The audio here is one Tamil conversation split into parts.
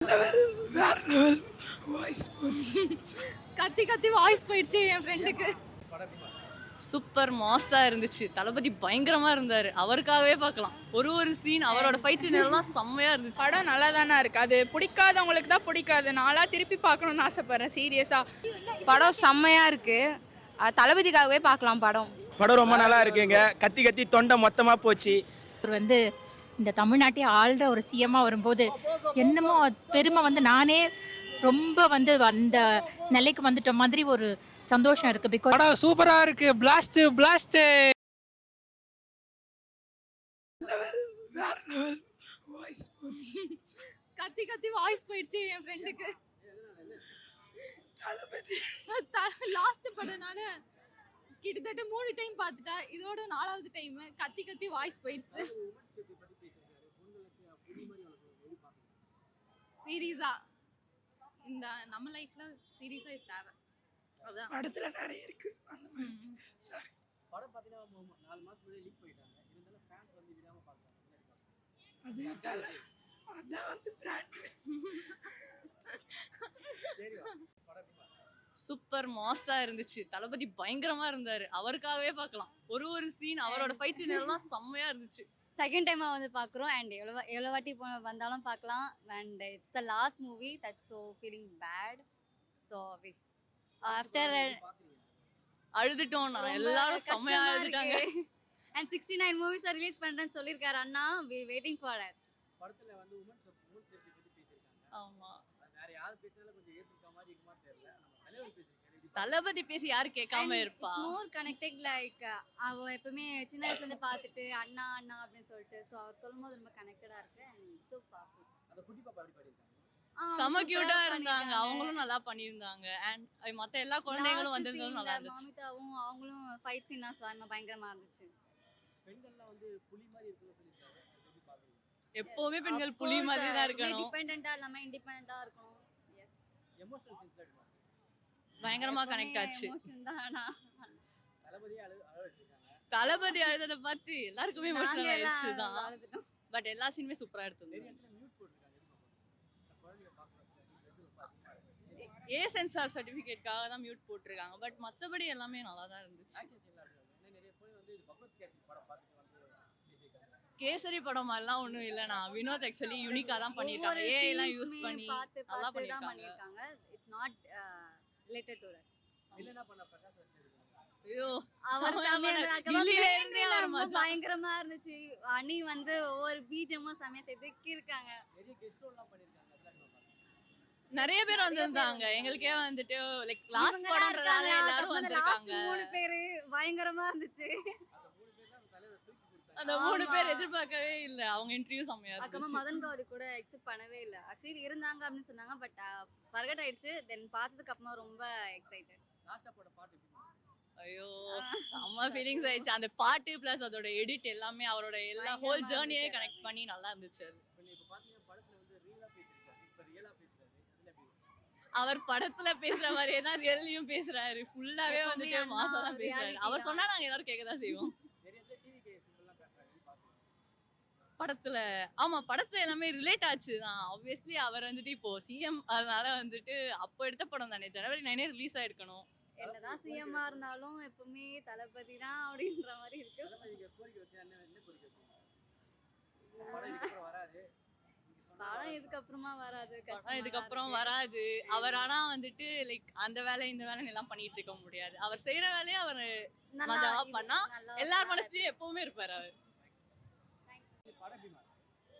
வேற லெவல் வாய்ஸ் போச்சு. கத்தி கத்தி வாய்ஸ் போயிடுச்சு என் ஃப்ரெண்டுக்கு. சூப்பர் மாஸா இருந்துச்சு. தளபதி பயங்கரமா இருந்தாரு. அவருக்காகவே பார்க்கலாம். ஒரு சீன் அவரோட ஃபைட் சீன் எல்லாம் செம்மையா இருந்துச்சு. படம் நல்லா தானே இருக்கு. அது பிடிக்காதவங்களுக்கு தான் பிடிக்காது. நாளா திருப்பி பார்க்கணும்னு ஆசைப்படுறேன் சீரியஸா. படம் செம்மையா இருக்கு. தளபதிக்காகவே பார்க்கலாம் படம். படம் ரொம்ப நல்லா இருக்குங்க. கத்தி கத்தி தொண்டை மொத்தமா போச்சு. அவர் இந்த தமிழ்நாட்டை ஆள்ற ஒரு சிஎம்மா வரும்போது என்னமோ பெருமை நானே ரொம்ப அந்த நிலைக்கு வந்துட்ட மாதிரி ஒரு சந்தோஷம் இருக்கு. பிகாஸ் படம் சூப்பரா இருக்கு. பிளாஸ்ட் வேற லெவல் வாய்ஸ் போச்சு. கத்தி கத்தி வாய்ஸ் போயிடுச்சு என் ஃப்ரெண்டுக்கு. லாஸ்ட் படம்னால கிட்டத்தட்ட 3 டைம் பார்த்துட்டா. இதோட 4வது டைம் கத்தி கத்தி வாய்ஸ் போயிடுச்சு. சீரியஸா இந்த நம்ம லைஃப்ல சீரியஸா இது தேவை. அதான் படத்துல நிறைய இருக்கு அந்த மாதிரி. சாரி. படம் பார்த்தீங்கன்னா 4 மாசம் முன்னாடி லீக் பண்ணிட்டாங்க. இருந்தாலும் ஃபேன்ஸ் வந்து விடாம பார்க்கறாங்க. அது தல அதான் பிராண்ட். சூப்பர் மாஸா இருந்துச்சு. தளபதி பயங்கரமா இருந்தாரு. அவருக்காகவே பார்க்கலாம். ஒரு சீன் அவரோட ஃபைட் சீன் எல்லாம் செம்மையா இருந்துச்சு. செகண்ட் டைமாக வந்து பார்க்குறோம் அண்ட் எவ்வளோ வாட்டி வந்தாலும் பார்க்கலாம். And it's the last movie that's so feeling bad. So after அழுதுட்டோம் நான். எல்லாரும் செம்மையா அழுதுட்டாங்க. அண்ட் 69 மூவிஸை ரிலீஸ் பண்ணுறேன்னு சொல்லியிருக்காரு அண்ணா. We waiting for that. படத்துல வந்து உமன் சேஃப்டி பத்தி பேசியிருக்காங்க. ஆமா. வேற யார் பேசினாலும் கொஞ்சம் ஏத்துக்க மாதிரி இருக்குமா தெரியல. நம்ம தலைவர் பேசியிருக்காரு. தளபதி பேசி யாரு கேட்காம இருப்பா. இட்ஸ் மோர் கனெக்டட் லைக் அவ எப்பவுமே சின்ன வயசுலேருந்து பார்த்துட்டு அண்ணா அண்ணா அப்படின்னு சொல்லிட்டு ஸோ அவர் சொல்லும் போது ரொம்ப கனெக்டடாக இருக்கு. And so perfect. அந்த குட்டி பாப்பா எப்படி பண்ணிருக்காங்க? செம கியூட்டா இருந்தாங்க. அவங்களும் நல்லா பண்ணியிருந்தாங்க. அண்ட் மத்த எல்லா குழந்தைகளும் வந்திருந்ததும் நல்லா இருந்துச்சு. மாமிதாவும் அவங்களும் ஃபைட் சீனா பயங்கரமா இருந்துச்சு. பெண்கள்லாம் வந்து புலி மாதிரி இருக்குன்னு சொல்லிருக்காங்க. எப்படி பாக்குறீங்க? எப்பவுமே பெண்கள் புலி மாதிரி தான் இருக்கணும். டிபெண்டன்ட்டா இல்லாம இண்டிபெண்டன்ட்டா இருக்கணும். எஸ். எமோஷனல் சீன்ஸ் எடுப்பாங்க. பயங்கரமா கனெக்ட் ஆச்சு. எமோஷன் தானா. தளபதியே அழ வச்சிருக்காங்க. தளபதி அழுதத பார்த்து எல்லாருக்குமே எமோஷனல் ஆயிடுச்சு தான். அழுதுட்டோம். பட் எல்லா சீனுமே சூப்பரா எடுத்திருந்தாங்க. நிறைய இடத்துல மியூட் போட்டுருக்காங்க. குழந்தைங்க பார்க்கறாங்க. ஏ சென்சார் சர்டிபிகேட்காக தான் மியூட் போட்டிருக்காங்க. பட் மத்தபடி எல்லாமே நல்லா தான் இருந்துச்சு. ஆக்ஷன் சீன்லாம் இருக்காங்க. நிறைய பேர் வந்து இது பகவத் கேசி படம் பார்த்துட்டு வந்து பேசியிருக்காங்க. கேசரி படம் மாதிரிலாம் ஒன்றும் இல்லைண்ணா. வினோத் ஆக்சுவலி யூனிக்கா தான் பண்ணியிருக்காங்க. ஒவ்வொரு ஏஐ எல்லாம் scenes யூஸ் பண்ணி பார்த்து நல்லா தான் பண்ணியிருக்காங்க. பண்ணிருக்காங்க. It's not related to that. இல்லனா பண்ண பிரகாஷ் எடுத்துருக்காங்க. ஐயோ அவர் செமையா பண்ணாரு. செமையா டெல்லியில இருந்தே அவர் ரொம்ப மச்சான். பயங்கரமா இருந்துச்சு. அணி வந்து ஒவ்வொரு பீஜமும் செமையா செதுக்கி இருக்காங்க. நிறைய கெஸ்ட் ரோல்லாம் பண்ணிருக்காங்க. அதெல்லாம் நம்ம பார்க்கலாம். நிறைய பேர் வந்திருந்தாங்க. எங்களுக்கே வந்துட்டு லைக் லாஸ்ட் இவங்க தான் படம்ன்றதால இருக்காங்க. எல்லாரும் அப்புறம் அந்த last வந்திருக்காங்க. 3 பேரு பயங்கரமா இருந்துச்சு. அந்த 3 பேர் தான் தலைவர் தூக்கி கொடுத்தாங்க. அந்த 3 பேர் ஆமா. எதிர்பார்க்கவே இல்ல. அவங்க இன்டர்வியூ செம்மையா அக்கமா இருந்துச்சு. மதன் கௌரி கூட எக்ஸெப்ட் பண்ணவே இல்ல. ஆக்சுவலி இருந்தாங்க அப்படின்னு சொன்னாங்க. பட் ஃபர்கட் ஆயிடுச்சு. தென் பார்த்ததுக்கு அப்புறமா ரொம்ப எக்ஸைட்டட். லாஸ்டா போட பாட்டு எப்படி இருந்துச்சு? ஐயோ செம்ம ஃபீலிங்ஸ் ஆயிடுச்சு. அந்த பாட்டு பிளஸ் அதோட எடிட் எல்லாமே அவரோட எல்லா ஹோல் பயங்கரமா ஜேர்னியே இருந்துச்சு. கனெக்ட் பண்ணி நல்லா இருந்துச்சு அது. இப்ப பாத்தீங்கன்னா படத்துல வந்து ரியலா பேசிருக்காரு. இப்ப ரியலா பேசுறாரு. அதுல எப்படி? அவர் படத்துல பேசுற மாதிரியே தான் ரியல்லையும் பேசுறாரு. ஃபுல்லாவே எப்பவுமே வந்துட்டு அண்ணா மாசா தான் பேசுறாரு. reality அவர் தான். சொன்னா நாங்க எல்லாரும் கேட்க தான் செய்வோம். நிறைய பேர் டிவி கேஸ் எல்லாம் காட்டுறாங்க. பாத்துக்கலாம். படத்துல ஆமா படத்துல எல்லாமே ரிலேட் ஆச்சு தான். ஆப்வியஸ்லி அவர் வந்துட்டு இப்போ சிஎம் அதனால வந்துட்டு அப்போ எடுத்த படம் தானே. ஜனவரி 9 ரிலீஸ் ஆயிருக்கணும். என்னதான் சிஎம்மா இருந்தாலும் எப்பவுமே தளபதி தான் அப்படின்ற மாதிரி இருக்கு. தளபதிக்கு கோரிக்கை வச்சு என்ன கோரிக்கை வச்சீங்க? படம் இதுக்கப்புறம் வராது. நீங்க சொன்ன படம் இதுக்கப்புறமா வராது. படம் இதுக்கப்புறம் வராது. அவர் ஆனா வந்துட்டு லைக் அந்த வேலை இந்த வேலைன்னு எல்லாம் பண்ணிட்டு இருக்க முடியாது. அவர் செய்யற வேலையை அவர் மஜாவா பண்ணா எல்லார் மனசுலயும் எப்பவுமே இருப்பாரு அவர். படம் எப்படி மாறுது?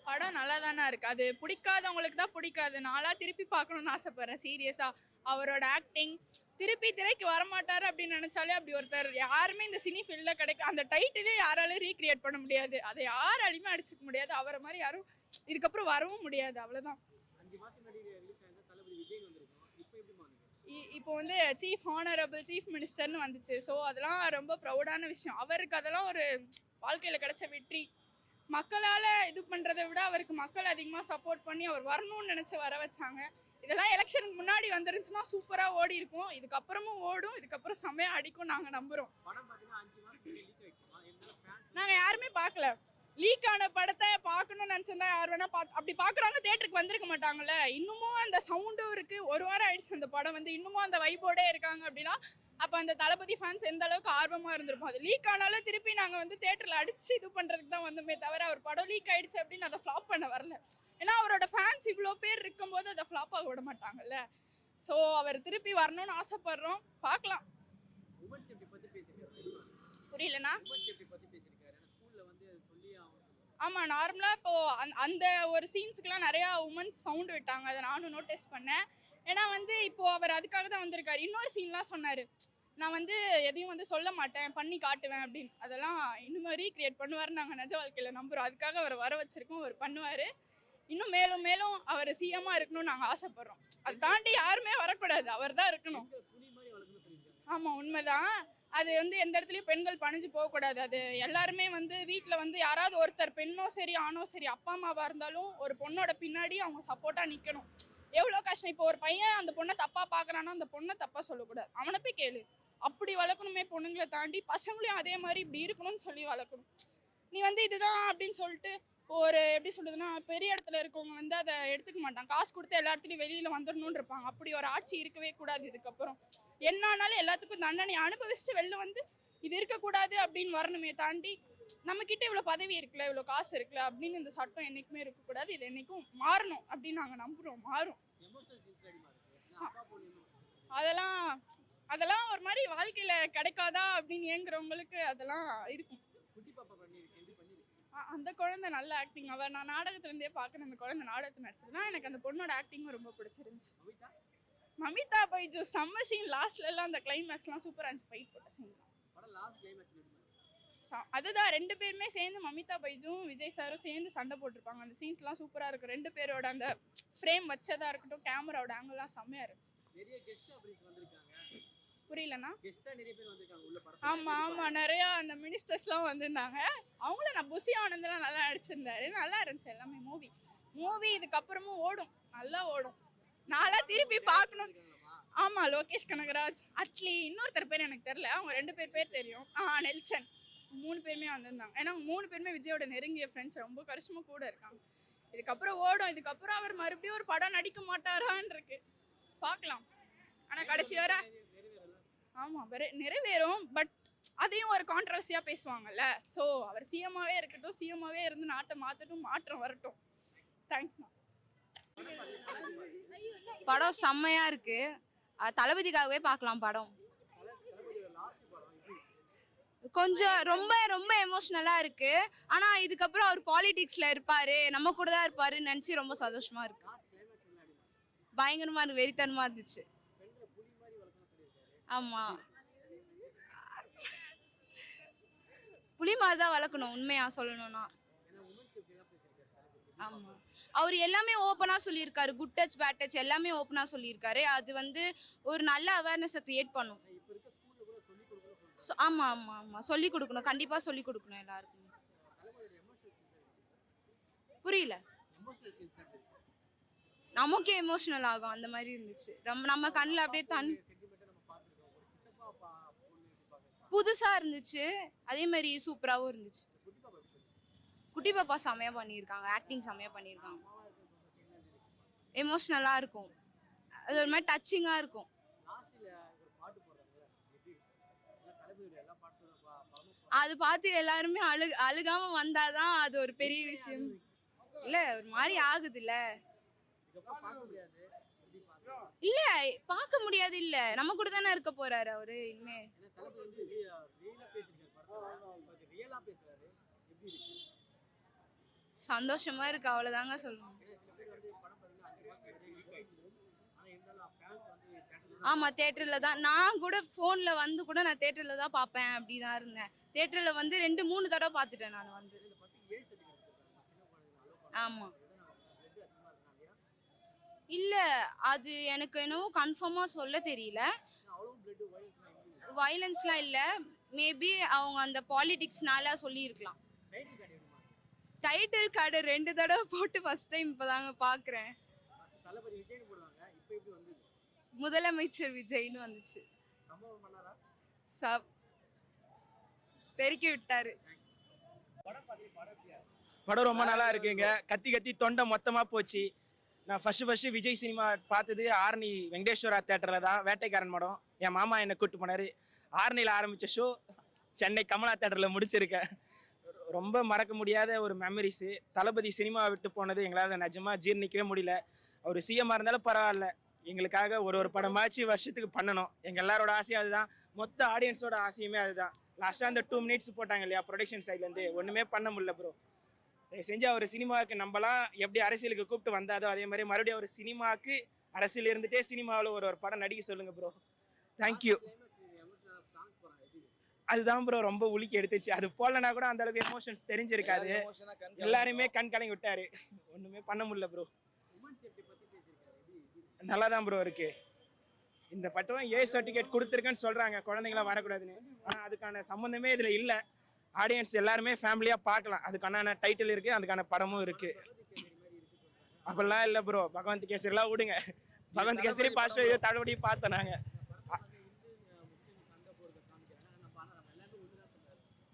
படம் நல்லா தானே இருக்கு. அது பிடிக்காதவங்களுக்கு தான் பிடிக்காது. நாளா திருப்பி பார்க்கணும்னு ஆசைப்படுறேன் சீரியஸா. அவரோட ஆக்டிங் திருப்பி திரைக்கு வரமாட்டாரு அப்படின்னு நினைச்சாலே அப்படி ஒருத்தர் யாருமே இந்த சினி ஃபீல்டில் கிடைக்க அந்த டைட்டிலே யாராலையும் ரீக்ரியேட் பண்ண முடியாது. அதை யாராலையுமே அடிச்சுக்க முடியாது. அவரை மாதிரி யாரும் இதுக்கப்புறம் வரவும் முடியாது. அவ்வளோதான். 5 மாசம் முன்னாடி ரிலீஸ் ஆயிருந்தா தளபதி விஜய் வந்திருக்கும். இப்போ எப்படி மாறுது? இப்போ வந்து சீஃப் ஹானரபிள் சீஃப் மினிஸ்டர்னு வந்துச்சு. ஸோ அதெல்லாம் ரொம்ப ப்ரௌடான விஷயம். அவருக்கு அதெல்லாம் ஒரு வாழ்க்கையில் கிடைச்ச வெற்றி. மக்களால் இது பண்ணுறதை விட அவருக்கு மக்கள் அதிகமாக சப்போர்ட் பண்ணி அவர் வரணும்னு நினச்சி வர வச்சாங்க. இதெல்லாம் எலெக்ஷனுக்கு முன்னாடி வந்துருந்துச்சுன்னா சூப்பராக ஓடி இருக்கும். இதுக்கப்புறமும் ஓடும். இதுக்கப்புறம் செம்மையாக அடிக்கும் நாங்கள் நம்புகிறோம். படம் பார்த்தீங்கன்னா 5 மாசம் முன்னாடி லீக் ஆயிடுச்சுமா? இருந்தாலும் ஃபேன்ஸ் நாங்கள் யாருமே பார்க்கல. லீக் ஆன படத்தை பார்க்கணும்னு நினச்சிருந்தா யார் வேணா அப்படி பார்க்குறவங்க தேட்டருக்கு வந்திருக்க மாட்டாங்கல்ல. இன்னமும் அந்த சவுண்டும் இருக்குது. ஒரு வாரம் ஆயிடுச்சு அந்த படம் வந்து, இன்னமும் அந்த வைப்போடே இருக்காங்க அப்படின்னா அப்போ அந்த தளபதி ஃபேன்ஸ் எந்த அளவுக்கு ஆர்வமாக இருந்திருப்போம். அது லீக் ஆனாலும் திருப்பி நாங்கள் வந்து தேட்டரில் அடித்து இது பண்ணுறதுக்கு தான் வந்தோமே தவிர அவர் படம் லீக் ஆயிடுச்சு அப்படின்னு அதை ஃப்ளாப் பண்ண வரல. ஏன்னா அவரோட ஃபேன்ஸ் இவ்வளோ பேர் இருக்கும்போது அதை ஃப்ளாப் ஆக விட மாட்டாங்கல்ல. ஸோ அவர் திருப்பி வரணும்னு ஆசைப்படுறோம், பார்க்கலாம். உமன் சேஃப்டி பத்தி பேசியிருக்காரு. புரியலண்ணா? உமன் சேஃப்டி பத்தி பேசியிருக்காரு. ஏன்னா ஸ்கூல்ல வந்து சொல்லி ஆமாம், நார்மலாக இப்போது அந்த ஒரு சீன்ஸுக்கெலாம் நிறையா உமன்ஸ் சவுண்டு விட்டாங்க. அதை நானும் நோட்டீஸ் பண்ணேன். ஏன்னா வந்து இப்போது அவர் அதுக்காக தான் வந்திருக்காரு. இன்னொரு சீன்லாம் சொன்னார், நான் வந்து எதையும் வந்து சொல்ல மாட்டேன், பண்ணி காட்டுவேன் அப்படின்னு. அதெல்லாம் இன்னும் ரீக்ரியேட் பண்ணுவார்னு நாங்கள் நிஜ வாழ்க்கையில் நம்புகிறோம். அதுக்காக அவர் வர வச்சுருக்கோம், அவர் பண்ணுவார். இன்னும் மேலும் மேலும் அவர் சிஎம்மாக இருக்கணும்னு நாங்கள் ஆசைப்பட்றோம். அதை தாண்டி யாருமே வரக்கூடாது, அவர் தான் இருக்கணும். ஆமாம், உண்மைதான். அது வந்து எந்த இடத்துலையும் பெண்கள் பணிஞ்சு போகக்கூடாது. அது எல்லாருமே வந்து வீட்டில் வந்து யாராவது ஒருத்தர், பெண்ணோ சரி ஆணோ சரி, அப்பா அம்மாவாக இருந்தாலும் ஒரு பொண்ணோட பின்னாடி அவங்க சப்போர்ட்டாக நிற்கணும். எவ்வளோ கஷ்டம். இப்போ ஒரு பையன் அந்த பொண்ணை தப்பாக பார்க்குறான்னா அந்த பொண்ணை தப்பாக சொல்லக்கூடாது, அவனை போய் கேளு. அப்படி வளர்க்கணுமே பொண்ணுங்களை தாண்டி. பசங்களையும் அதே மாதிரி இப்படி இருக்கணும்னு சொல்லி வளர்க்கணும். நீ வந்து இதுதான் அப்படின்னு சொல்லிட்டு ஒரு எப்படி சொல்கிறதுனா, பெரிய இடத்துல இருக்கவங்க வந்து அதை எடுத்துக்க மாட்டாங்க. காசு கொடுத்து எல்லா இடத்துலையும் வெளியில் வந்துடணும்னு இருப்பாங்க. அப்படி ஒரு ஆட்சி இருக்கவே கூடாது. இதுக்கப்புறம் என்ன ஆனாலும் எல்லாத்துக்கும் தண்டனை அனுபவிச்சுட்டு வெளில வந்து இது இருக்கக்கூடாது அப்படின்னு வரணுமே தாண்டி, நம்மக்கிட்ட இவ்வளோ பதவி இருக்குல்ல, இவ்வளோ காசு இருக்குல்ல அப்படின்னு இந்த சட்டம் என்றைக்குமே இருக்கக்கூடாது. இது என்றைக்கும் மாறணும் அப்படின்னு நாங்கள் நம்புகிறோம். மாறும். அதெல்லாம் ஒரு மாதிரி வாழ்க்கையில் கிடைக்காதா அப்படின்னு ஏங்குறவங்களுக்கு அதெல்லாம் இருக்கும். அந்த குழந்தை நல்ல ஆக்டிங். நான் நாடகத்துலேருந்தே பார்க்குறேன். அந்த குழந்தை நாடகத்தில் நடிச்சதுன்னா எனக்கு அந்த பொண்ணோட ஆக்டிங்கும் ரொம்ப பிடிச்சிருந்துச்சு. மமிதா பைஜு செம்ம சீன். லாஸ்ட்லலாம் அந்த கிளைமேக்ஸ்லாம் சூப்பராக இருந்துச்சு. ஃபைட் போட்ட சீன் அதுதான். 2 பேருமே சேர்ந்து, மமிதா பைஜும் விஜய் சாரும் சேர்ந்து சண்டை போட்டிருப்பாங்க. அந்த சீன்ஸ்லாம் சூப்பராக இருக்கும். 2 பேரோட அந்த ஃப்ரேம் வச்சதாக இருக்கட்டும், கேமராவோட ஆங்கிள்லாம் செம்மையாக இருந்துச்சு. புரியலண்ணா? ஆமாம், நிறையா அந்த மினிஸ்டர்ஸ்லாம் வந்திருந்தாங்க. அவங்கள நான் புசி ஆனந்தெல்லாம் நல்லா நடிச்சிருந்தாரு. நல்லா இருந்துச்சு எல்லாமே. மூவி இதுக்கப்புறமும் ஓடும், நல்லா ஓடும். நான்லாம் திருப்பி பார்க்கணும். ஆமாம், லோகேஷ் கனகராஜ், அட்லி, இன்னொருத்தர் பேர் எனக்கு தெரில. அவங்க 2 பேர் தெரியும். நெல்சன், 3 பேருமே வந்திருந்தாங்க. ஏன்னா 3 பேருமே விஜயோட நெருங்கிய ஃப்ரெண்ட்ஸ், ரொம்ப வருஷமாக கூட இருக்காங்க. இதுக்கப்புறம் ஓடும். இதுக்கப்புறம் அவர் மறுபடியும் ஒரு படம் நடிக்க மாட்டாரான்னு இருக்கு, பார்க்கலாம். ஆனால் கடைசி வர ஆமாம் நிறைவேறும். பட் அதையும் ஒரு கான்ட்ரவர்சியாக பேசுவாங்கல்ல. ஸோ அவர் சிஎம்மாவே இருக்கட்டும், சிஎம்மாவே இருந்து நாட்டை மாற்றட்டும், மாற்றம் வரட்டும். தேங்க்ஸ்ண்ணா. படம் செம்மையா இருக்கு. தளபதிக்காகவே பார்க்கலாம் படம். கொஞ்சம் ரொம்ப ரொம்ப எமோஷ்னலா இருக்கு. ஆனா இதுக்கப்புறம் அவர் பாலிடிக்ஸ்ல இருப்பாரு, நம்ம கூட தான் இருப்பாருன்னு நினைச்சு ரொம்ப சந்தோஷமா இருக்கு. பயங்கரமா இருக்கு, வெறித்தனமா இருந்துச்சு. ஆமா, புலி மாதிரி தான் வளர்க்கணும் உண்மையா சொல்லணும்னா. ஆமா, அவர் எல்லாமே ஓப்பனா சொல்லியிருக்காரு. குட் டச் பேட் டச் எல்லாமே ஓப்பனா சொல்லியிருக்காரு. அது வந்து ஒரு நல்ல அவேர்னஸை கிரியேட் பண்ணும். ஆமா ஆமா ஆமா, சொல்லி கொடுக்கணும், கண்டிப்பா சொல்லி கொடுக்கணும் எல்லாருக்குமே. புரியல? நமக்கே எமோஷனல் ஆகும், அந்த மாதிரி இருந்துச்சு. நம்ம கண்ணில் அப்படியே புதுசா இருந்துச்சு. அதே மாதிரி சூப்பராகவும் இருந்துச்சு. குட்டி பாப்பா செமையா பண்ணியிருக்காங்க, ஆக்டிங் செமையா பண்ணியிருக்காங்க. எமோஷ்னலாக இருக்கும், அது ஒரு மாதிரி டச்சிங்காக இருக்கும். அது பார்த்து எல்லாருமே அழுகாம வந்தாதான் அது ஒரு பெரிய விஷயம் இல்லை. ஒரு மாதிரி ஆகுது இல்லை? இல்ல பார்க்க முடியாது. இல்ல நம்ம கூட தானே இருக்க போறாரு அவரு இனிமே. சந்தோஷமா இருக்கு, அவ்வளவுதாங்க சொல்லணும். ஆமா, தியேட்டர்ல தான். நான் கூட போன்ல வந்து கூட நான் தியேட்டர்ல தான் பார்ப்பேன் அப்படிதான் இருந்தேன். தியேட்டர்ல வந்து 2-3 தடவை பார்த்துட்டேன் நான் வந்து. ஆமா, இல்ல அது எனக்கு என்னவோ கன்ஃபார்மா சொல்ல தெரியல. வயலன்ஸ்லாம் இல்ல, மேபி அவங்க அந்த பாலிடிக்ஸ்னால சொல்லியிருக்கலாம். டைட்டில் கார்டு 2 தடவை போட்டு ஃபர்ஸ்ட் டைம் இப்பதாங்க பாக்குறேன். முதலமைச்சர் விஜய்னு வந்துச்சு. தெறிக்க விட்டாரு. படம் ரொம்ப நல்லா இருக்குங்க. கத்தி கத்தி தொண்டை மொத்தமாக போச்சு. நான் ஃபஸ்ட்டு விஜய் சினிமா பார்த்தது ஆரணி வெங்கடேஸ்வரா தேட்டரில் தான். வேட்டைக்காரன் படம் என் மாமா என்னை கூப்பிட்டு போனார். ஆரணியில் ஆரம்பித்த ஷோ சென்னை கமலா தேட்டரில் முடிச்சிருக்கேன். ரொம்ப மறக்க முடியாத ஒரு மெமரிஸு. தளபதி சினிமா விட்டு போனது எங்களால் நிஜமாக ஜீர்ணிக்கவே முடியல. அவர் சிஎம்மாக இருந்தாலும் பரவாயில்ல, எங்களுக்காக ஒரு படமாச்சு வருஷத்துக்கு பண்ணணும். எங்கள் எல்லாரோட ஆசையும் அதுதான், மொத்த ஆடியன்ஸோட ஆசையுமே அதுதான். லாஸ்ட்டாக அந்த 2 மினிட்ஸ் போட்டாங்க இல்லையா ப்ரொடக்ஷன் சைட்லேருந்து, ஒன்றுமே பண்ண முடியல ப்ரோ. செஞ்சு அவர் சினிமாவுக்கு நம்மலாம் எப்படி அரசியலுக்கு கூப்பிட்டு வந்தாதோ அதே மாதிரி மறுபடியும் அவர் சினிமாவுக்கு அரசியல் இருந்துகிட்டே சினிமாவில் ஒரு படம் நடிக்க சொல்லுங்கள் ப்ரோ. தேங்க்யூ. அதுதான் ப்ரோ ரொம்ப உலுக்கி எடுத்துச்சு. அது போலனா கூட அந்த அளவுக்கு எமோஷன்ஸ் தெரிஞ்சிருக்காது. எல்லாருமே கண் கலங்கி விட்டாரு. ஒன்றுமே பண்ண முடியல ப்ரோ. நல்லா தான் ப்ரோ இருக்கு. இந்த பட்டம் ஏ சர்டிஃபிகேட் கொடுத்துருக்கேன்னு சொல்கிறாங்க குழந்தைங்களாம் வரக்கூடாதுன்னு. ஆனால் அதுக்கான சம்மந்தமே இதில் இல்லை. ஆடியன்ஸ் எல்லாருமே ஃபேமிலியாக பார்க்கலாம். அதுக்கான டைட்டில் இருக்குது, அதுக்கான படமும் இருக்குது. அப்படிலாம் இல்லை ப்ரோ. பகவந்த் கேசரிலாம் விடுங்க. பகவந்த் கேசரி பாஸ்டர் இதை தடபடி பார்த்தோம் நாங்கள்.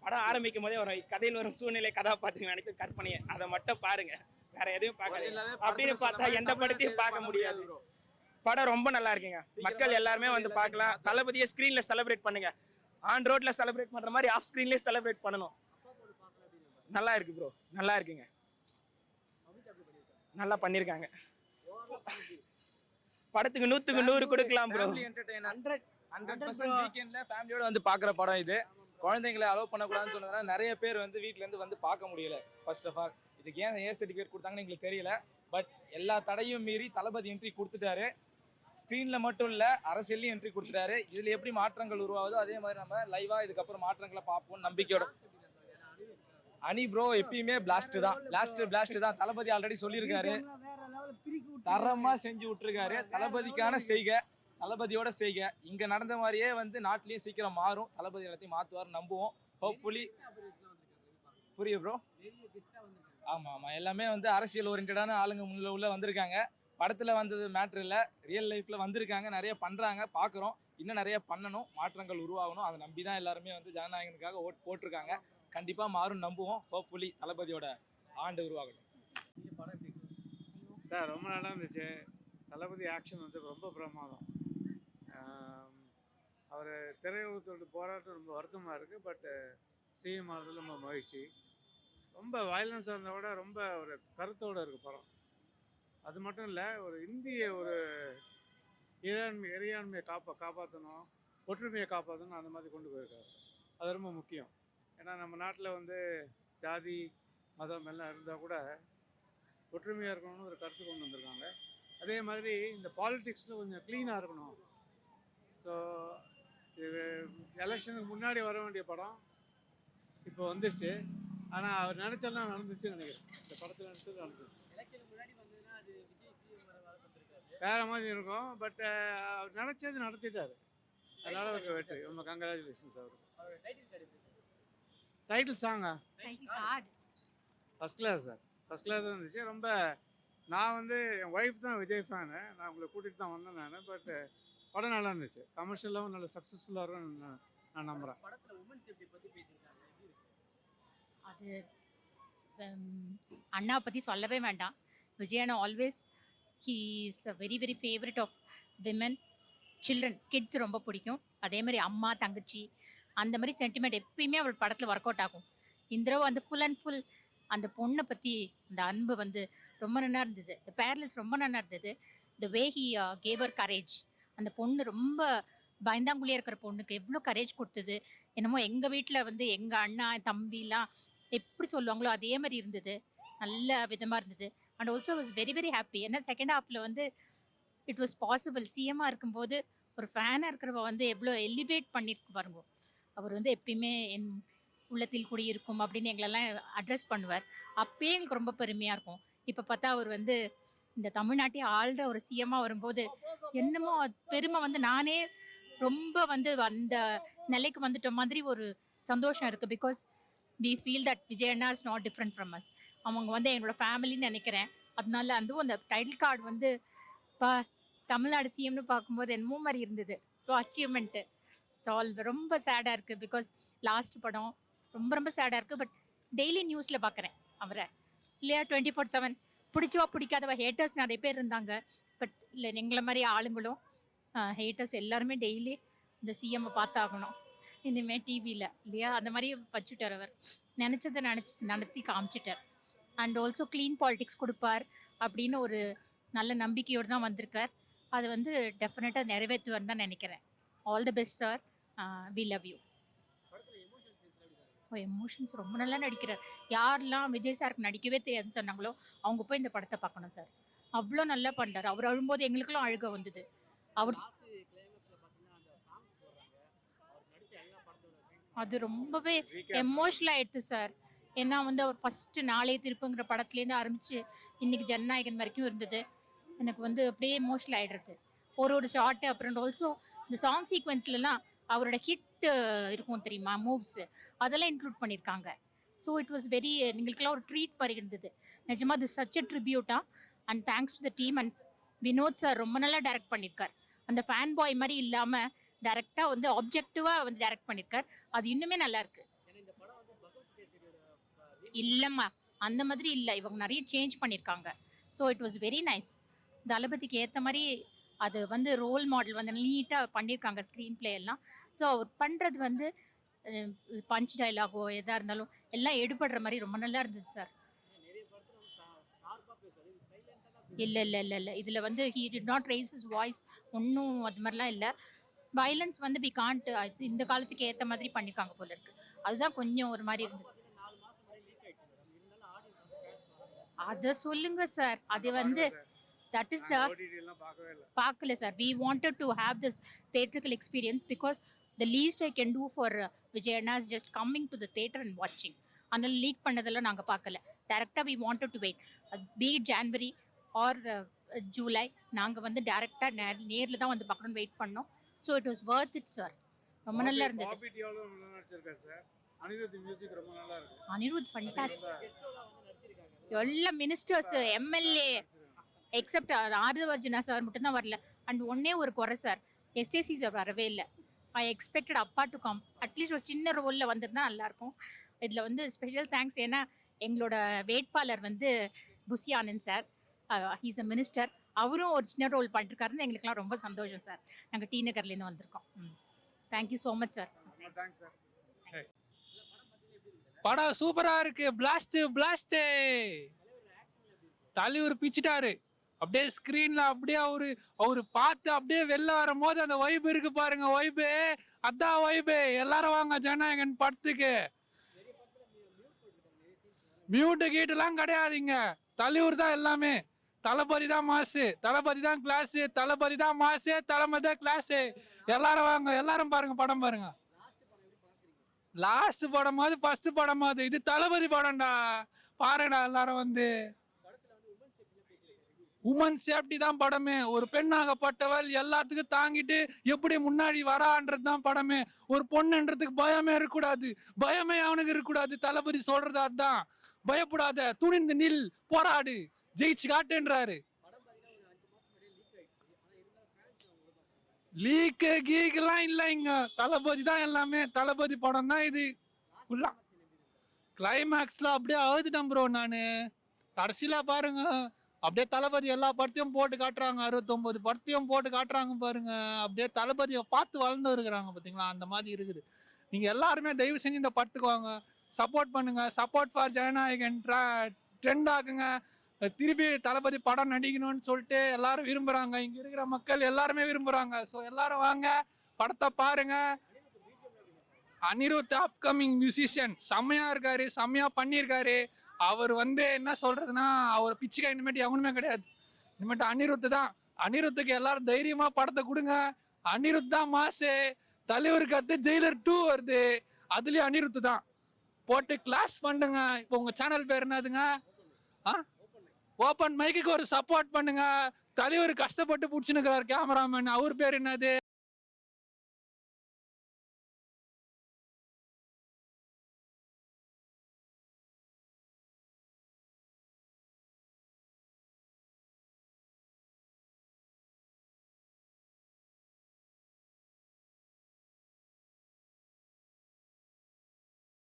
படம் ஆரம்பிக்கும் போதே ஒரு கதையில் வரும் சூழ்நிலை கதாபாத்திரம் அனைத்து கற்பனையை அதை மட்டும் பாருங்க, வேற எதையும் பார்க்கல. அப்படின்னு பார்த்தா எந்த படத்தையும் பார்க்க முடியாது. படம் ரொம்ப நல்லா இருக்குங்க. மக்கள் எல்லாருமே வந்து பார்க்கலாம். தளபதியை ஸ்க்ரீன்ல செலிப்ரேட் பண்ணுங்க. ஆன் ரோட்ல செலிப்ரேட் பண்ற மாதிரி ஆஃப் ஸ்க்ரீன்லேயே செலிப்ரேட் பண்ணணும். நல்லா இருக்கு ப்ரோ, நல்லா இருக்குங்க. நல்லா பண்ணியிருக்காங்க. படத்துக்கு 100க்கு 100 கொடுக்கலாம் ப்ரோ. 100% வீக்கெண்ட்ல ஃபேமிலியோட வந்து பார்க்குற படம் இது. குழந்தைங்களை அலோவ் பண்ணக்கூடாதுன்னு சொன்னதுனால நிறைய பேர் வந்து வீட்டிலேருந்து வந்து பார்க்க முடியல. ஃபர்ஸ்ட் ஆஃப் ஆல் இதுக்கு ஏன் ஏ சர்டிஃபிகேட் கொடுத்தாங்கன்னு எங்களுக்கு தெரியல. பட் எல்லா தடையும் மீறி தளபதி என்ட்ரி கொடுத்துட்டாரு. ஸ்க்ரீனில் மட்டும் இல்லை, அரசியல்லையும் என்ட்ரி கொடுத்துட்டாரு. இதில் எப்படி மாற்றங்கள் உருவாகுதோ அதே மாதிரி நம்ம லைவாக இதுக்கப்புறம் மாற்றங்களை பார்ப்போம் நம்பிக்கையோட. அனி ப்ரோ எப்பயுமே பிளாஸ்ட் தான். தளபதி ஆல்ரெடி சொல்லியிருக்காரு, தரமாக செஞ்சு விட்டுருக்காரு. தளபதிக்கான தளபதியோட செய்க. இங்கே நடந்த மாதிரியே வந்து நாட்டிலையும் சீக்கிரம் மாறும். தளபதி எல்லாத்தையும் மாற்றுவார் நம்புவோம். ஹோப்ஃபுல்லி. புரியுது ப்ரோ. ஆமாம், எல்லாமே வந்து அரசியல் ஓரியன்டான ஆளுங்க உள்ள வந்திருக்காங்க. படத்தில் வந்தது மேட்ரு இல்லை, ரியல் லைஃப்பில் வந்திருக்காங்க. நிறைய பண்ணுறாங்க, பார்க்குறோம். இன்னும் நிறைய பண்ணணும், மாற்றங்கள் உருவாகணும். அதை நம்பி தான் எல்லாருமே வந்து ஜனநாயகனுக்காக ஓட் போட்டிருக்காங்க. கண்டிப்பாக மாறும் நம்புவோம். ஹோப்ஃபுல்லி தளபதியோட ஆண்டு உருவாகணும். சார் ரொம்ப நல்லா இருந்துச்சு. தளபதி ஆக்ஷன் வந்து ரொம்ப பிரமாதம். அவர் திரையுலகத்தோட போராட்டம் ரொம்ப வருத்தமாக இருக்குது. பட் சிஎம் ஆனதில் ரொம்ப மகிழ்ச்சி. ரொம்ப வயலன்ஸாக இருந்தால் விட ரொம்ப ஒரு கருத்தோடு இருக்குது படம். அது மட்டும் இல்லை, ஒரு இந்திய ஒரு இறையாண்மையை காப்பாற்றணும், ஒற்றுமையை காப்பாற்றணும், அந்த மாதிரி கொண்டு போயிருக்காரு. அது ரொம்ப முக்கியம். ஏன்னா நம்ம நாட்டில் வந்து ஜாதி மதம் எல்லாம் இருந்தால் கூட ஒற்றுமையாக இருக்கணும்னு ஒரு கருத்து கொண்டு வந்திருக்காங்க. அதே மாதிரி இந்த பாலிடிக்ஸில் கொஞ்சம் க்ளீனாக இருக்கணும். ஸோ இது எலெக்ஷனுக்கு முன்னாடி வர வேண்டிய படம் இப்போ வந்துருச்சு. ஆனால் அவர் நினச்செல்லாம் நடந்துச்சுன்னு நினைக்கிறேன். இந்த படத்தில் நினச்சது நடந்துச்சு. வேற மாதிரி இருக்கும். பட் அவர் நினச்சது நடத்திட்டார். அதனால அவருக்கு வெற்றி. ரொம்ப கங்க்ராச்சுலேஷன்ஸ் அவருக்கு. டைட்டில் சாங்கா first class sir. First class தான் இருந்துச்சு. ரொம்ப நான் வந்து என் ஒய்ஃப் தான் விஜய் ஃபேனு. நான் உங்களை கூட்டிகிட்டு தான் வந்தேன் நான். பட் படம் நல்லா இருந்துச்சு. கமர்ஷியலாகவும் நல்ல சக்ஸஸ்ஃபுல்லாக இருக்கும்னு நான் நம்புகிறேன். அது அண்ணா பற்றி சொல்லவே வேண்டாம். விஜயண்ணா always he is a very very favourite of women, children, kids ரொம்ப பிடிக்கும். அதே மாதிரி அம்மா தங்கச்சி அந்த மாதிரி சென்டிமெண்ட் எப்பயுமே அவள் படத்தில் ஒர்க் அவுட் ஆகும். இந்த தடவை வந்து ஃபுல் அண்ட் ஃபுல் அந்த பொண்ணை பற்றி அந்த அன்பு வந்து ரொம்ப நல்லா இருந்தது. த பேரலல்ஸ் ரொம்ப நல்லா இருந்தது. த வே ஹி கேவர் கரேஜ். அந்த பொண்ணு ரொம்ப பயந்தாங்குழியாக இருக்கிற பொண்ணுக்கு எவ்வளோ கரேஜ் கொடுத்தது. என்னமோ எங்கள் வீட்டில் வந்து எங்கள் அண்ணா தம்பிலாம் எப்படி சொல்லுவாங்களோ அதே மாதிரி இருந்தது. நல்ல விதமாக இருந்தது. And also was very very happy. ஏன்னா செகண்ட் ஹாஃபில் வந்து இட் வாஸ் பாசிபிள். சிஎம்மாக இருக்கும்போது ஒரு ஃபேனாக இருக்கிறவ வந்து எவ்வளோ எலிவேட் பண்ணியிருக்கு பாருங்க. அவர் வந்து எப்பயுமே என் உள்ளத்தில் குடியிருக்கும் அப்படின்னு எங்களெல்லாம் அட்ரஸ் பண்ணுவார். அப்பயே எங்களுக்கு ரொம்ப பெருமையாக இருக்கும். இப்போ பார்த்தா அவர் வந்து இந்த தமிழ்நாட்டை ஆள்ற ஒரு சிஎம்மாக வரும்போது என்னமோ பெருமை வந்து நானே ரொம்ப வந்து அந்த நிலைக்கு வந்துட்ட மாதிரி ஒரு சந்தோஷம் இருக்குது. Because we feel that Vijay Anna is not different from us. அவங்க வந்து என்னோட ஃபேமிலின்னு நினைக்கிறேன். அதனால அதுவும் அந்த டைட்டில் கார்டு வந்து தமிழ்நாடு சிஎம்னு பார்க்கும்போது என்னமோ மாதிரி இருந்தது. அச்சீவ்மெண்ட்டு ஆல் ரொம்ப சேடாக இருக்குது. பிகாஸ் லாஸ்ட் படம் ரொம்ப ரொம்ப சேடாக இருக்குது. பட் டெய்லி நியூஸில் பார்க்குறேன் அவரை. இல்லையா 24/7 பிடிச்சவா பிடிக்காதவா ஹேட்டர்ஸ் நிறைய பேர் இருந்தாங்க. பட் இல்லை எங்களை மாதிரி ஆளுங்களும் ஹேட்டர்ஸ் எல்லாருமே டெய்லி இந்த சிஎம்மை பார்த்தாகணும் இனிமேல் டிவியில் இல்லையா, அந்த மாதிரி வச்சுட்டார் அவர். நினச்சதை நடத்தி காமிச்சிட்டார். அண்ட் ஆல்சோ க்ளீன் பாலிடிக்ஸ் கொடுப்பார் அப்படின்னு ஒரு நல்ல நம்பிக்கையோடு தான் வந்திருக்கார். அது வந்து டெஃபினட்டாக நிறைவேற்றுவார்னு தான் நினைக்கிறேன். All the best sir, we love you. Emotions ரொம்ப நல்லா நடிக்கிறார். யாரெல்லாம் விஜய் சாருக்கு நடிக்கவே தெரியாதுன்னு சொன்னாங்களோ அவங்க போய் இந்த படத்தை பார்க்கணும் சார். அவ்வளோ நல்லா பண்ணுறாரு. அவர் அழும்போது எங்களுக்கெல்லாம் அழுக வந்தது. அவர் அது ரொம்பவே எமோஷனல் ஆயிடுச்சு சார். ஏன்னா வந்து அவர் ஃபர்ஸ்ட் நாளே திருப்புங்கிற படத்துலேருந்து ஆரம்பிச்சு இன்னைக்கு ஜனநாயகன் வரைக்கும் இருந்தது. எனக்கு வந்து அப்படியே எமோஷனல் ஆயிடுறது ஒரு ஷார்ட்டு. அப்புறம் ஆல்சோ இந்த சாங் சீக்வன்ஸ்லாம் அவரோட ஹிட் இருக்கும் தெரியுமா, மூவ்ஸ் அதெல்லாம் இன்க்ளூட் பண்ணியிருக்காங்க. ஸோ இட் வாஸ் வெரி, எங்களுக்கெல்லாம் ஒரு ட்ரீட் மாதிரி இருந்தது நிஜமாக. அது சச் அ ட்ரிபியூட்டா. And thanks to the team. And Vinod sir ரொம்ப நல்லா டைரக்ட் பண்ணியிருக்கார். அந்த ஃபேன் பாய் மாதிரி இல்லாமல் டைரெக்டாக வந்து ஆப்ஜெக்டிவாக வந்து டைரக்ட் பண்ணியிருக்கார். அது இன்னுமே நல்லா இருக்கு. இல்லைம்மா அந்த மாதிரி இல்லை, இவங்க நிறைய சேஞ்ச் பண்ணியிருக்காங்க. So it was very nice. தளபதிக்கு ஏற்ற மாதிரி அது வந்து ரோல் மாடல் வந்து நீட்டாக பண்ணியிருக்காங்க ஸ்க்ரீன் பிளே எல்லாம். ஸோ அவர் பண்ணுறது வந்து பஞ்ச் டைலாகோ எதாக இருந்தாலும் எல்லாம் எடுபடுற மாதிரி ரொம்ப நல்லா இருந்தது சார். இல்லை இல்லை இல்லை இல்லை இதில் வந்து he did not rice his voice, ஒன்றும் அது மாதிரிலாம் இல்லை. வயலன்ஸ் வந்து வி காண்ட், இந்த காலத்துக்கு ஏற்ற மாதிரி பண்ணியிருக்காங்க போல இருக்கு. அதுதான் கொஞ்சம் ஒரு மாதிரி இருந்தது. அதை சொல்லுங்க சார். அது வந்து that is the பார்க்கல sir. we wanted to have this theatrical experience because the least I can do for Vijay Anna is just coming to the theater and watching. அதனால லீக் பண்ணதெல்லாம் நாங்கள் பார்க்கல. டேரெக்டாக we wanted to wait, be it January or July. நாங்கள் வந்து டேரெக்டாக நேரில் தான் வந்து பார்க்கணும்னு வெயிட் பண்ணோம். So it was worth it sir. ரொம்ப நல்லா இருந்தது. அனிருத் ஃபண்டாஸ்டிக். எல்லா மினிஸ்டர்ஸ், எம்எல்ஏ எக்ஸப்ட் ஆதிவர்ஜுனா சார் மட்டும்தான் வரல. அண்ட் ஒன்னே ஒரு குறை சார், எஸ்ஏசி சார் வரவே இல்லை. ஐ எக்ஸ்பெக்டட் அப்பா டு கம், அட்லீஸ்ட் ஒரு சின்ன ரோலில் வந்திருந்தா நல்லாயிருக்கும். இதில் வந்து ஸ்பெஷல் தேங்க்ஸ். ஏன்னா எங்களோட வேட்பாளர் வந்து Bussy Anand sir, he's a minister. அவரும் ஒரு சின்ன ரோல் பண்ணிருக்காருன்னு எங்களுக்குலாம் ரொம்ப சந்தோஷம் சார். நாங்கள் டி நகர்லேருந்து வந்திருக்கோம். Thank you so much sir. படம் சூப்பரா இருக்கு. பிளாஸ்ட் தலைவர் பிச்சிட்டாரு. அப்படியே ஸ்கிரீன்ல அப்படியே அவரு பார்த்து அப்படியே வெளில வரும் போது அந்த வைப் இருக்கு பாருங்க. வைபு அதான் வைபு. எல்லாரும் வாங்க ஜனநாயகன் படத்துக்கு. மியூட்டு கீட்டுலாம் கிடையாதுங்க. தலைவர் தான் எல்லாமே. தளபதி தான் மாசு, தளபதி தான் கிளாஸு, தளபதி தான் மாசு, தலைமை தான் கிளாஸு. எல்லாரும் வாங்க, எல்லாரும் பாருங்க, படம் பாருங்க. லாஸ்ட் படமாவது ஃபர்ஸ்ட் படமாவது இது தளபதி படம்டா. பாருடா எல்லாரும் வந்து. உமன் சேஃப்டி தான் படமே. ஒரு பெண்ணாகப்பட்டவள் எல்லாத்துக்கும் தாங்கிட்டு எப்படி முன்னாடி வரான்றது தான் படமே. ஒரு பொண்ணுன்றதுக்கு பயமே இருக்கக்கூடாது, பயமே அவனுக்கு இருக்கக்கூடாது. தளபதி சொல்றது அதுதான். பயப்படாத, துணிந்து நில், போராடு, ஜெயிச்சு காட்டுன்றாரு. லீக்கு கீக்கெல்லாம் இல்லை இங்க. தளபதி தான் எல்லாமே. தளபதி படம் தான் இது. கிளைமேக்ஸ்ல அப்படியே அழுதுட்டேன் ப்ரோ நானு. கடைசியில பாருங்க அப்படியே தளபதி எல்லா படத்தையும் போட்டு காட்டுறாங்க. 69 படத்தையும் போட்டு காட்டுறாங்க பாருங்க. அப்படியே தளபதியை பார்த்து வளர்ந்து இருக்கிறாங்க பார்த்தீங்களா, அந்த மாதிரி இருக்குது. நீங்க எல்லாருமே தயவு செஞ்சு இந்த படத்துக்கு வாங்க, சப்போர்ட் பண்ணுங்க. சப்போர்ட் ஃபார் ஜனநாயகன் ட்ரெண்ட் ஆகுங்க. திருப்பி தளபதி படம் நடிக்கணும்னு சொல்லிட்டு எல்லாரும் விரும்புறாங்க. இங்க இருக்கிற மக்கள் எல்லாருமே விரும்புறாங்க. ஸோ எல்லாரும் வாங்க, படத்தை பாருங்க. அனிருத் அப்கமிங் மியூசிஷியன் செம்மையா இருக்காரு, செம்மையா பண்ணியிருக்காரு. அவர் வந்து என்ன சொல்றதுன்னா, அவர் பிச்சுக்கா இனிமேட்டு எவனுமே கிடையாது. இனிமேட்டு அனிருத் தான். அனிருத்துக்கு எல்லாரும் தைரியமா படத்தை கொடுங்க. அனிருத் தான் மாசு. தலைவருக்கு அடுத்து ஜெயிலர் 2 வருது, அதுலயும் அனிருத் தான். போட்டு கிளாஸ் பண்ணுங்க. இப்போ உங்க சேனல் பேர் என்னதுங்க? ஓப்பன் மைக்குக்கு ஒரு சப்போர்ட் பண்ணுங்க. தலைவர் கஷ்டப்பட்டு பிடிச்சுன்னு இருக்கிறார் கேமராமேன். அவர் பேர் என்னது?